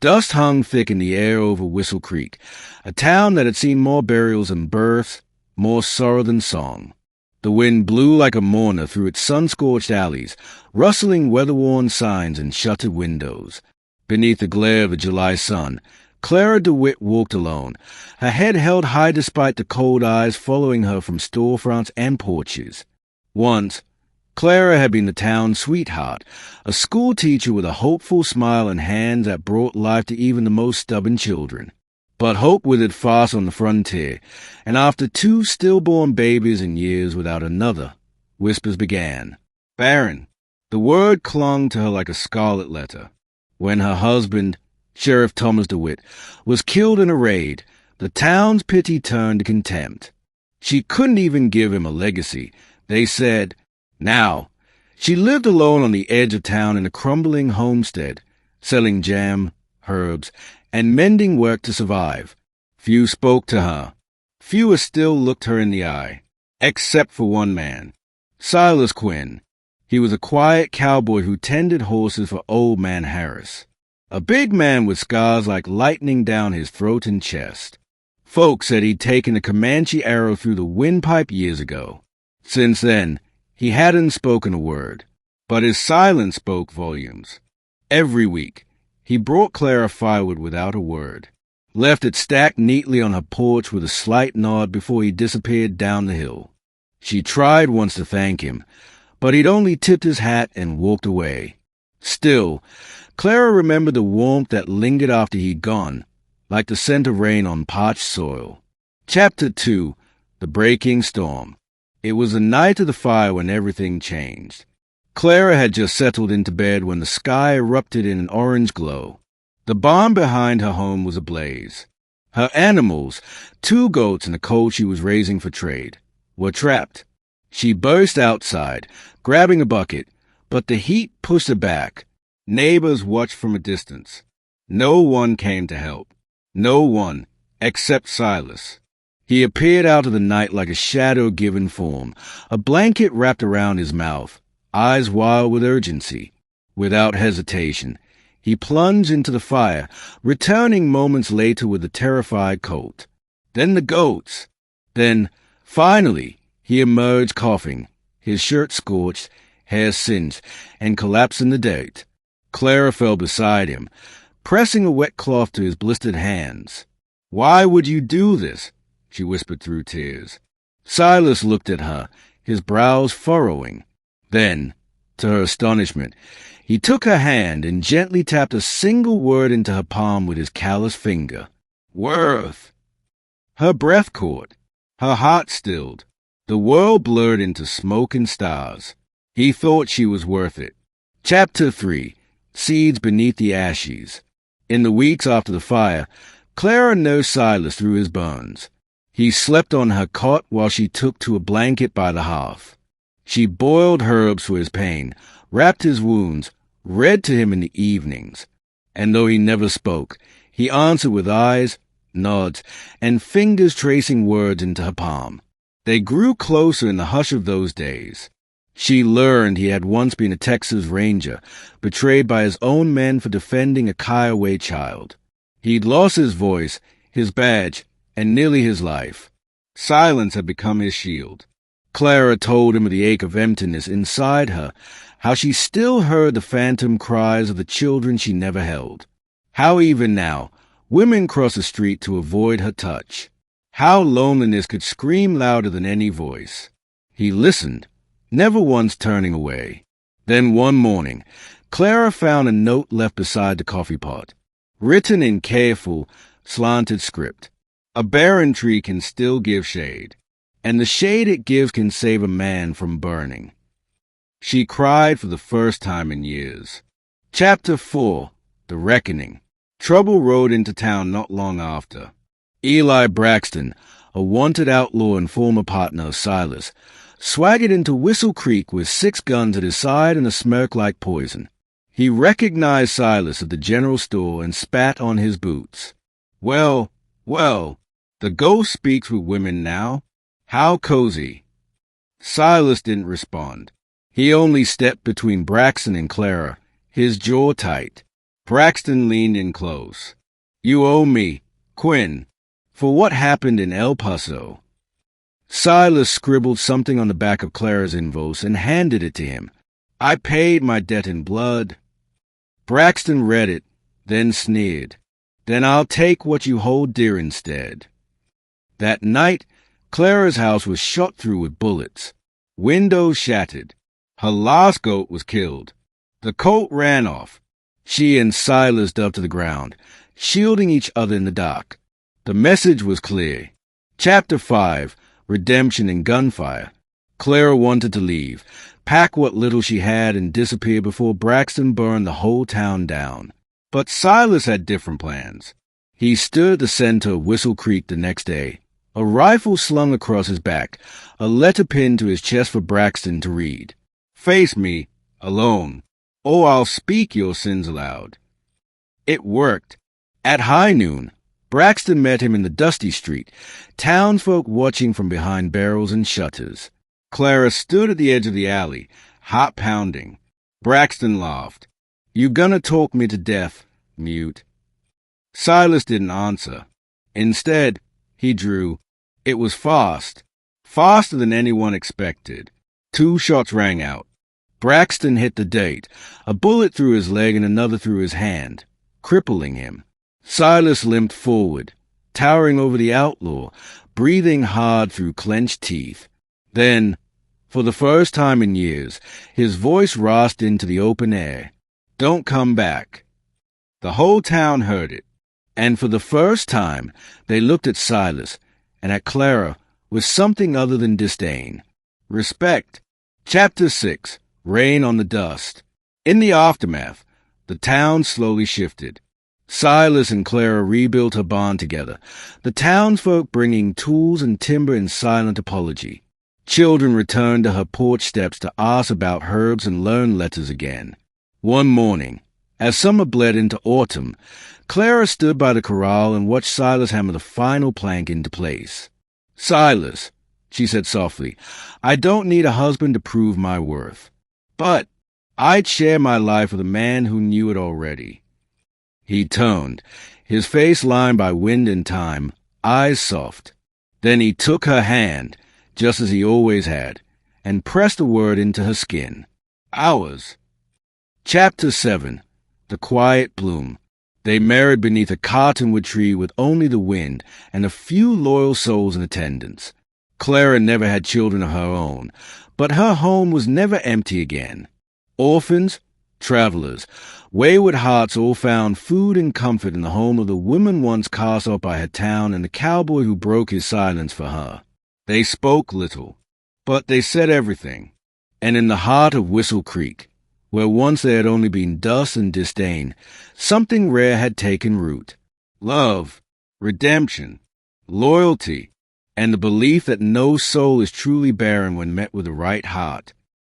Dust hung thick in the air over Whistle Creek, a town that had seen more burials than births, more sorrow than song. The wind blew like a mourner through its sun-scorched alleys, rustling weather-worn signs and shuttered windows. Beneath the glare of the July sun, Clara DeWitt walked alone, her head held high despite the cold eyes following her from storefronts and porches. Once, Clara had been the town's sweetheart, a schoolteacher with a hopeful smile and hands that brought life to even the most stubborn children. But hope withered fast on the frontier, and after 2 stillborn babies and years without another, whispers began. Barren. The word clung to her like a scarlet letter. When her husband, Sheriff Thomas DeWitt, was killed in a raid, the town's pity turned to contempt. She couldn't even give him a legacy. They said, now, she lived alone on the edge of town in a crumbling homestead, selling jam, herbs, and mending work to survive. Few spoke to her. Fewer still looked her in the eye, except for one man, Silas Quinn. He was a quiet cowboy who tended horses for old man Harris, a big man with scars like lightning down his throat and chest. Folks said he'd taken a Comanche arrow through the windpipe years ago. Since then, he hadn't spoken a word, but his silence spoke volumes. Every week, he brought Clara firewood without a word, left it stacked neatly on her porch with a slight nod before he disappeared down the hill. She tried once to thank him, but he'd only tipped his hat and walked away. Still, Clara remembered the warmth that lingered after he'd gone, like the scent of rain on parched soil. Chapter 2. The Breaking Storm. It was the night of the fire when everything changed. Clara had just settled into bed when the sky erupted in an orange glow. The barn behind her home was ablaze. Her animals, 2 goats and a colt she was raising for trade, were trapped. She burst outside, grabbing a bucket, but the heat pushed her back. Neighbors watched from a distance. No one came to help. No one, except Silas. He appeared out of the night like a shadow given form, a blanket wrapped around his mouth, eyes wild with urgency. Without hesitation, he plunged into the fire, returning moments later with the terrified colt. Then the goats. Then, finally, he emerged coughing, his shirt scorched, hair singed, and collapsed in the dirt. Clara fell beside him, pressing a wet cloth to his blistered hands. "Why would you do this?" she whispered through tears. Silas looked at her, his brows furrowing. Then, to her astonishment, he took her hand and gently tapped a single word into her palm with his callous finger. Worth. Her breath caught. Her heart stilled. The world blurred into smoke and stars. He thought she was worth it. Chapter 3. Seeds Beneath the Ashes. In the weeks after the fire, Clara nursed Silas through his burns. He slept on her cot while she took to a blanket by the hearth. She boiled herbs for his pain, wrapped his wounds, read to him in the evenings. And though he never spoke, he answered with eyes, nods, and fingers tracing words into her palm. They grew closer in the hush of those days. She learned he had once been a Texas Ranger, betrayed by his own men for defending a Kiowa child. He'd lost his voice, his badge, and nearly his life. Silence had become his shield. Clara told him of the ache of emptiness inside her, how she still heard the phantom cries of the children she never held. How even now, women crossed the street to avoid her touch. How loneliness could scream louder than any voice. He listened, never once turning away. Then one morning, Clara found a note left beside the coffee pot, written in careful, slanted script. A barren tree can still give shade, and the shade it gives can save a man from burning. She cried for the first time in years. Chapter 4. The Reckoning. Trouble rode into town not long after. Eli Braxton, a wanted outlaw and former partner of Silas, swaggered into Whistle Creek with 6 guns at his side and a smirk like poison. He recognized Silas at the general store and spat on his boots. Well, the ghost speaks with women now. How cozy. Silas didn't respond. He only stepped between Braxton and Clara, his jaw tight. Braxton leaned in close. You owe me, Quinn, for what happened in El Paso. Silas scribbled something on the back of Clara's invoice and handed it to him. I paid my debt in blood. Braxton read it, then sneered. Then I'll take what you hold dear instead. That night, Clara's house was shot through with bullets. Windows shattered. Her last goat was killed. The colt ran off. She and Silas dove to the ground, shielding each other in the dark. The message was clear. Chapter 5, Redemption in Gunfire. Clara wanted to leave, pack what little she had, and disappear before Braxton burned the whole town down. But Silas had different plans. He stood at the center of Whistle Creek the next day, a rifle slung across his back, a letter pinned to his chest for Braxton to read. Face me, alone, or I'll speak your sins aloud. It worked. At high noon, Braxton met him in the dusty street, townsfolk watching from behind barrels and shutters. Clara stood at the edge of the alley, heart pounding. Braxton laughed. You gonna talk me to death, mute. Silas didn't answer. Instead, he drew. It was fast, faster than anyone expected. 2 shots rang out. Braxton hit the date, a bullet through his leg and another through his hand, crippling him. Silas limped forward, towering over the outlaw, breathing hard through clenched teeth. Then, for the first time in years, his voice rasped into the open air. Don't come back. The whole town heard it, and for the first time they looked at Silas and at Clara with something other than disdain. Respect. Chapter 6, Rain on the Dust. In the aftermath, the town slowly shifted. Silas and Clara rebuilt her barn together, the townsfolk bringing tools and timber in silent apology. Children returned to her porch steps to ask about herbs and learn letters again. One morning, as summer bled into autumn, Clara stood by the corral and watched Silas hammer the final plank into place. Silas, she said softly, I don't need a husband to prove my worth. But I'd share my life with a man who knew it already. He turned, his face lined by wind and time, eyes soft. Then he took her hand, just as he always had, and pressed a word into her skin. Ours. Chapter 7, The Quiet Bloom. They married beneath a cottonwood tree with only the wind and a few loyal souls in attendance. Clara never had children of her own, but her home was never empty again. Orphans, travelers, wayward hearts all found food and comfort in the home of the woman once cast off by her town and the cowboy who broke his silence for her. They spoke little, but they said everything. And in the heart of Whistle Creek, where once there had only been dust and disdain, something rare had taken root. Love, redemption, loyalty, and the belief that no soul is truly barren when met with the right heart.